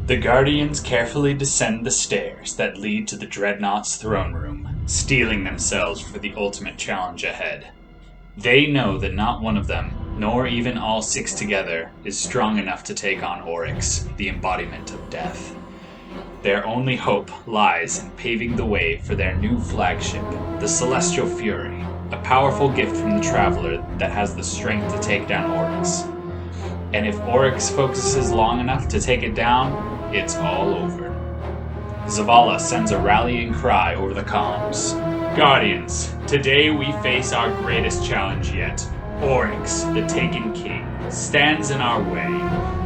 The Guardians carefully descend the stairs that lead to the Dreadnaught's throne room, steeling themselves for the ultimate challenge ahead. They know that not one of them, nor even all six together, is strong enough to take on Oryx, the embodiment of death. Their only hope lies in paving the way for their new flagship, the Celestial Fury, a powerful gift from the Traveler that has the strength to take down Oryx. And if Oryx focuses long enough to take it down, it's all over. Zavala sends a rallying cry over the comms. Guardians, today we face our greatest challenge yet. Oryx, the Taken King, stands in our way.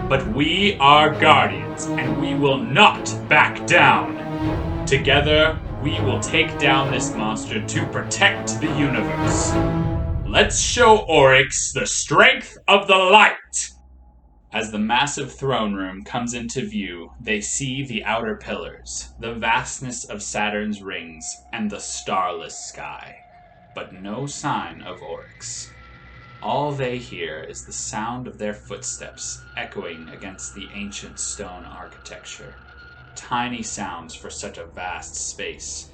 But we are Guardians, and we will not back down. Together, we will take down this monster to protect the universe. Let's show Oryx the strength of the light! As the massive throne room comes into view, they see the outer pillars, the vastness of Saturn's rings, and the starless sky. But no sign of Oryx. All they hear is the sound of their footsteps echoing against the ancient stone architecture. Tiny sounds for such a vast space.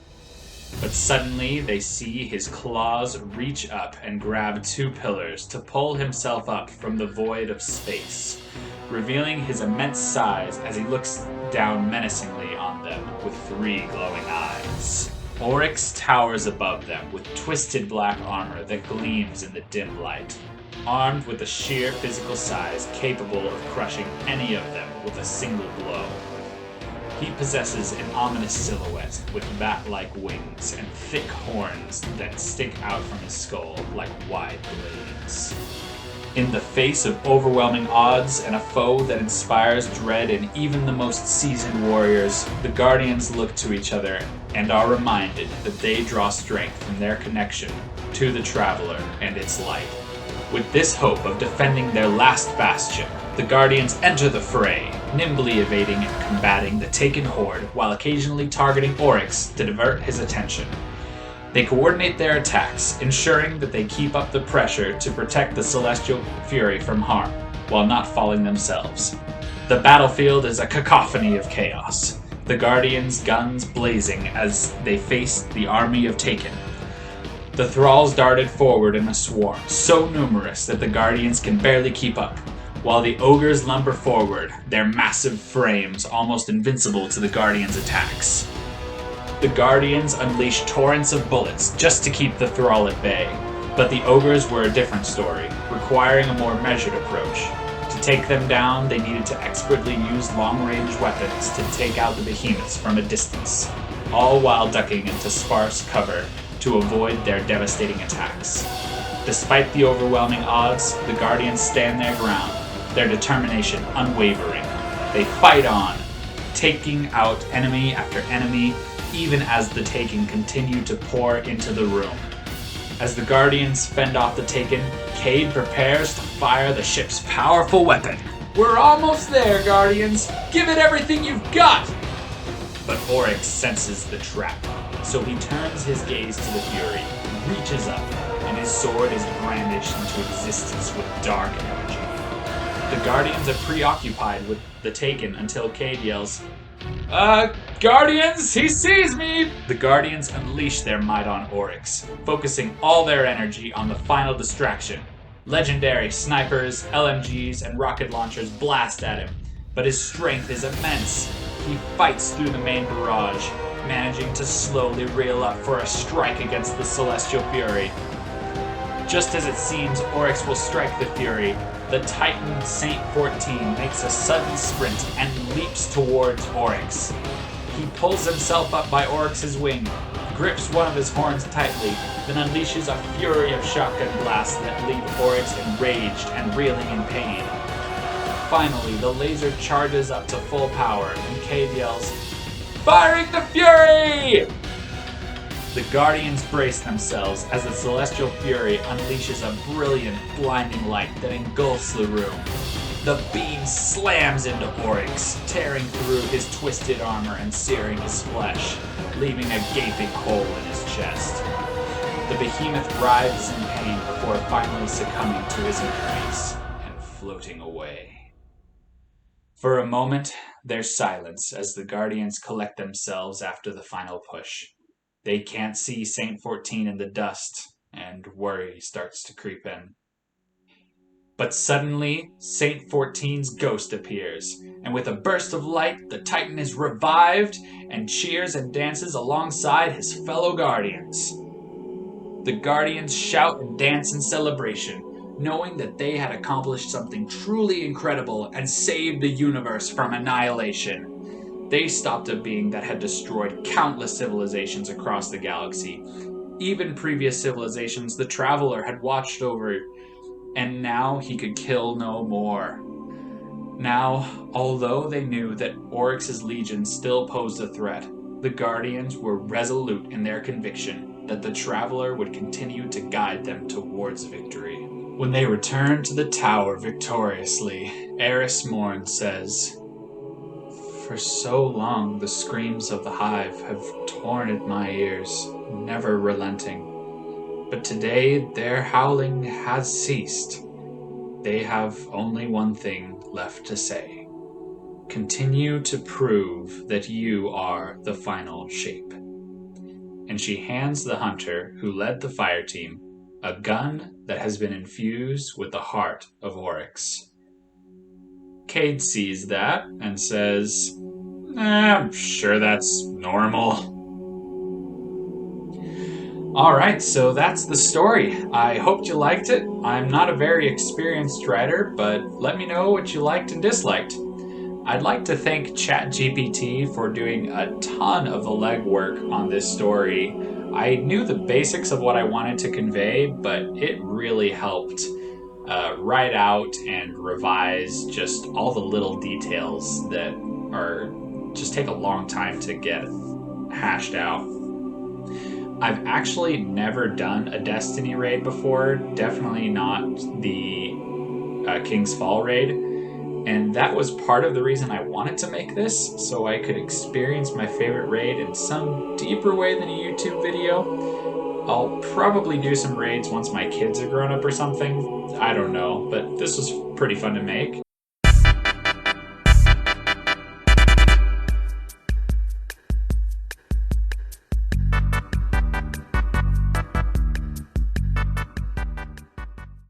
But suddenly they see his claws reach up and grab two pillars to pull himself up from the void of space, revealing his immense size as he looks down menacingly on them with three glowing eyes. Oryx towers above them with twisted black armor that gleams in the dim light, armed with a sheer physical size capable of crushing any of them with a single blow. He possesses an ominous silhouette with bat-like wings and thick horns that stick out from his skull like wide blades. In the face of overwhelming odds and a foe that inspires dread in even the most seasoned warriors, the Guardians look to each other and are reminded that they draw strength from their connection to the Traveler and its light. With this hope of defending their last bastion, the Guardians enter the fray, nimbly evading and combating the Taken Horde while occasionally targeting Oryx to divert his attention. They coordinate their attacks, ensuring that they keep up the pressure to protect the Celestial Fury from harm, while not falling themselves. The battlefield is a cacophony of chaos, the Guardians' guns blazing as they faced the army of Taken. The Thralls darted forward in a swarm, so numerous that the Guardians can barely keep up, while the Ogres lumber forward, their massive frames almost invincible to the Guardians' attacks. The Guardians unleashed torrents of bullets just to keep the Thrall at bay, but the Ogres were a different story, requiring a more measured approach. To take them down, they needed to expertly use long-range weapons to take out the behemoths from a distance, all while ducking into sparse cover to avoid their devastating attacks. Despite the overwhelming odds, the Guardians stand their ground, their determination unwavering. They fight on, taking out enemy after enemy, even as the Taken continue to pour into the room. As the Guardians fend off the Taken, Cade prepares to fire the ship's powerful weapon. We're almost there, Guardians! Give it everything you've got! But Oryx senses the trap, so he turns his gaze to the Fury, reaches up, and his sword is brandished into existence with dark energy. The Guardians are preoccupied with the Taken until Cade yells, Guardians, he sees me! The Guardians unleash their might on Oryx, focusing all their energy on the final distraction. Legendary snipers, LMGs, and rocket launchers blast at him, but his strength is immense. He fights through the main barrage, managing to slowly reel up for a strike against the Celestial Fury. Just as it seems Oryx will strike the Fury, the Titan Saint 14 makes a sudden sprint and leaps towards Oryx. He pulls himself up by Oryx's wing, grips one of his horns tightly, then unleashes a fury of shotgun blasts that leave Oryx enraged and reeling in pain. Finally, the laser charges up to full power, and Cade yells, "Firing the Fury!" The Guardians brace themselves as the Celestial Fury unleashes a brilliant, blinding light that engulfs the room. The beam slams into Oryx, tearing through his twisted armor and searing his flesh, leaving a gaping hole in his chest. The behemoth writhes in pain before finally succumbing to his embrace and floating away. For a moment, There's silence as the Guardians collect themselves after the final push. They can't see Saint 14 in the dust, and worry starts to creep in. But suddenly, Saint 14's ghost appears, and with a burst of light, the Titan is revived and cheers and dances alongside his fellow Guardians. The Guardians shout and dance in celebration, knowing that they had accomplished something truly incredible and saved the universe from annihilation. They stopped a being that had destroyed countless civilizations across the galaxy. Even previous civilizations the Traveler had watched over, and now he could kill no more. Now, although they knew that Oryx's legion still posed a threat, the Guardians were resolute in their conviction that the Traveler would continue to guide them towards victory. When they return to the tower victoriously, Eris Morn says, "For so long the screams of the hive have torn at my ears, never relenting. But today their howling has ceased. They have only one thing left to say. Continue to prove that you are the final shape." And she hands the hunter who led the fire team a gun that has been infused with the heart of Oryx. Cade sees that and says, I'm sure that's normal. Alright, so that's the story. I hoped you liked it. I'm not a very experienced writer, but let me know what you liked and disliked. I'd like to thank ChatGPT for doing a ton of the legwork on this story. I knew the basics of what I wanted to convey, but it really helped write out and revise just all the little details that just take a long time to get hashed out. I've actually never done a Destiny raid before, definitely not the King's Fall raid, and that was part of the reason I wanted to make this, so I could experience my favorite raid in some deeper way than a YouTube video. I'll probably do some raids once my kids are grown up or something, I don't know, but this was pretty fun to make.